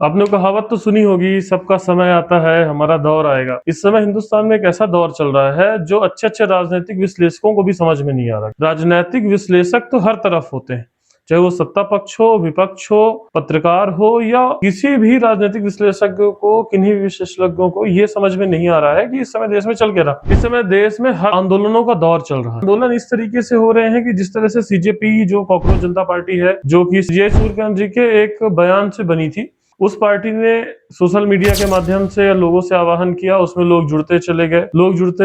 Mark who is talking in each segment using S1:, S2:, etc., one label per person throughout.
S1: आपने कहावत तो सुनी होगी, सबका समय आता है, हमारा दौर आएगा। इस समय हिंदुस्तान में एक ऐसा दौर चल रहा है जो अच्छे-अच्छे राजनीतिक विश्लेषकों को भी समझ में नहीं आ रहा। राजनैतिक विश्लेषक तो हर तरफ होते हैं, चाहे वो सत्ता पक्ष हो, विपक्ष हो, पत्रकार हो या किसी भी राजनीतिक विश्लेषज्ञ को, किन्हीं भी विशेषज्ञों को ये समझ में नहीं आ रहा है कि इस समय देश में चल क्या रहा। इस समय देश में हर आंदोलनों का दौर चल रहा है। आंदोलन इस तरीके से हो रहे हैं कि जिस तरह से सीजेपी जो कॉकरोच जनता पार्टी है, जो कि जयसूर्यकांत जी के एक बयान से बनी थी, उस पार्टी ने सोशल मीडिया के माध्यम से लोगों से आह्वान किया, उसमें लोग जुड़ते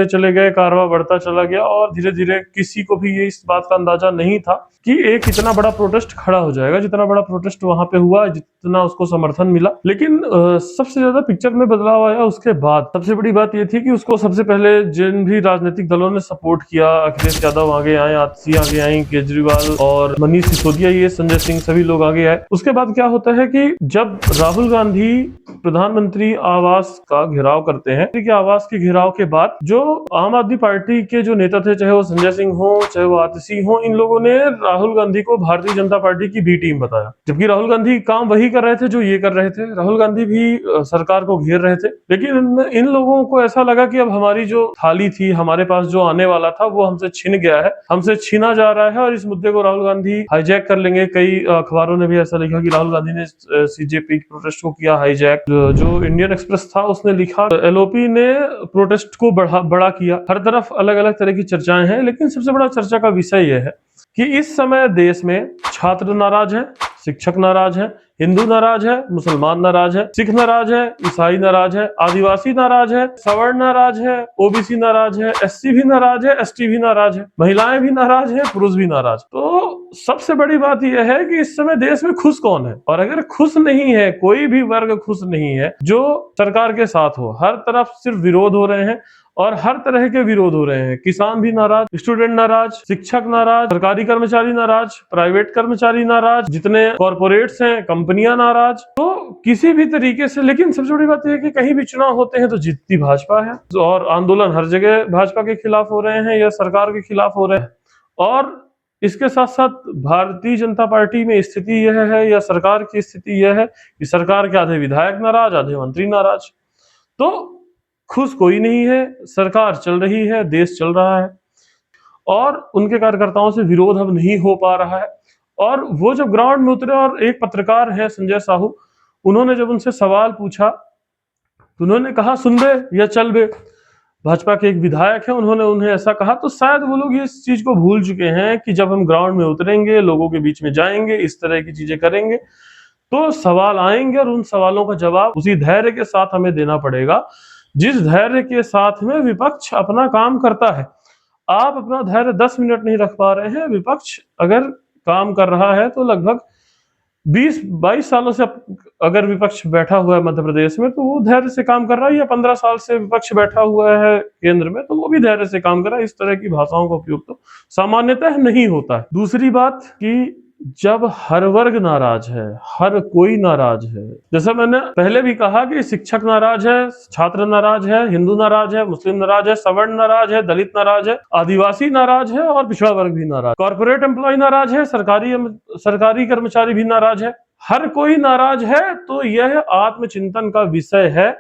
S1: चले गए, कारवां बढ़ता चला गया और धीरे धीरे किसी को भी ये इस बात का अंदाजा नहीं था कि एक इतना बड़ा प्रोटेस्ट खड़ा हो जाएगा, जितना बड़ा प्रोटेस्ट वहां पे हुआ, जितना उसको समर्थन मिला। लेकिन सबसे ज्यादा पिक्चर में बदलाव आया उसके बाद। सबसे बड़ी बात यह थी कि उसको सबसे पहले जिन भी राजनीतिक दलों ने सपोर्ट किया, अखिलेश यादव आगे आए, आतिशी आगे आई, केजरीवाल और मनीष सिसोदिया, ये संजय सिंह, सभी लोग आगे आए। उसके बाद क्या होता है कि जब राहुल गांधी प्रधानमंत्री आवास का घेराव करते हैं, कि आवास के घेराव के बाद जो आम आदमी पार्टी के जो नेता थे, चाहे वो संजय सिंह हो, चाहे वो आतिशी हो, इन लोगों ने राहुल गांधी को भारतीय जनता पार्टी की बी टीम बताया। जबकि राहुल गांधी काम वही कर रहे थे जो ये कर रहे थे। राहुल गांधी भी सरकार को घेर रहे थे, लेकिन इन लोगों को ऐसा लगा कि अब हमारी जो थाली थी, हमारे पास जो आने वाला था, वो हमसे छिन गया है, हमसे छीना जा रहा है और इस मुद्दे को राहुल गांधी हाईजैक कर लेंगे। कई अखबारों ने भी ऐसा लिखा कि राहुल गांधी ने सीजेपी प्रोटेस्ट को किया हाईजैक। जो इंडियन एक्सप्रेस था उसने लिखा एलओपी ने प्रोटेस्ट को बड़ा किया। हर तरफ अलग अलग तरह की चर्चाएं हैं, लेकिन सबसे बड़ा चर्चा का विषय यह है कि इस समय देश में छात्र नाराज हैं, शिक्षक नाराज हैं, हिंदू नाराज है, मुसलमान नाराज है, सिख नाराज है, ईसाई नाराज है, आदिवासी नाराज है, सवर्ण नाराज है, ओबीसी नाराज है, एससी भी नाराज है, एसटी भी नाराज है, महिलाएं भी नाराज है, पुरुष भी नाराज। तो सबसे बड़ी बात यह है कि इस समय देश में खुश कौन है? और अगर खुश नहीं है, कोई भी वर्ग खुश नहीं है जो सरकार के साथ हो। हर तरफ सिर्फ विरोध हो रहे हैं और हर तरह के विरोध हो रहे हैं। किसान भी नाराज, स्टूडेंट नाराज, शिक्षक नाराज, सरकारी कर्मचारी नाराज, प्राइवेट कर्मचारी नाराज, जितने कॉर्पोरेट्स हैं, कंपनियां नाराज। तो किसी भी तरीके से, लेकिन सबसे बड़ी बात यह है कि कहीं भी चुनाव होते हैं तो जीतती भाजपा है और आंदोलन हर जगह भाजपा के खिलाफ हो रहे हैं या सरकार के खिलाफ हो रहे हैं। और इसके साथ साथ भारतीय जनता पार्टी में स्थिति यह है या सरकार की स्थिति यह है कि सरकार के आधे विधायक नाराज, आधे मंत्री नाराज। तो खुश कोई नहीं है, सरकार चल रही है, देश चल रहा है और उनके कार्यकर्ताओं से विरोध अब नहीं हो पा रहा है। और वो जब ग्राउंड में उतरे और एक पत्रकार है संजय साहू, उन्होंने जब उनसे सवाल पूछा तो उन्होंने कहा सुन बे या चल बे। भाजपा के एक विधायक है, उन्होंने उन्हें ऐसा कहा। तो शायद वो लोग इस चीज को भूल चुके हैं कि जब हम ग्राउंड में उतरेंगे, लोगों के बीच में जाएंगे, इस तरह की चीजें करेंगे, तो सवाल आएंगे और उन सवालों का जवाब उसी धैर्य के साथ हमें देना पड़ेगा जिस धैर्य के साथ में विपक्ष अपना काम करता है। आप अपना धैर्य 10 मिनट नहीं रख पा रहे हैं, विपक्ष अगर काम कर रहा है तो लगभग 20-22 सालों से अगर विपक्ष बैठा हुआ है मध्य प्रदेश में, तो वो धैर्य से काम कर रहा है, या 15 साल से विपक्ष बैठा हुआ है केंद्र में, तो वो भी धैर्य से काम कर रहा है। इस तरह की भाषाओं का उपयोग तो सामान्यतः नहीं होता है। दूसरी बात कि जब हर वर्ग नाराज है, हर कोई नाराज है, जैसा मैंने पहले भी कहा कि शिक्षक नाराज है, छात्र नाराज है, हिंदू नाराज है, मुस्लिम नाराज है, सवर्ण नाराज है, दलित नाराज है, आदिवासी नाराज है और पिछड़ा वर्ग भी नाराज, कॉर्पोरेट एम्प्लॉय नाराज है, सरकारी कर्मचारी भी नाराज है, हर कोई नाराज है। तो यह आत्मचिंतन का विषय है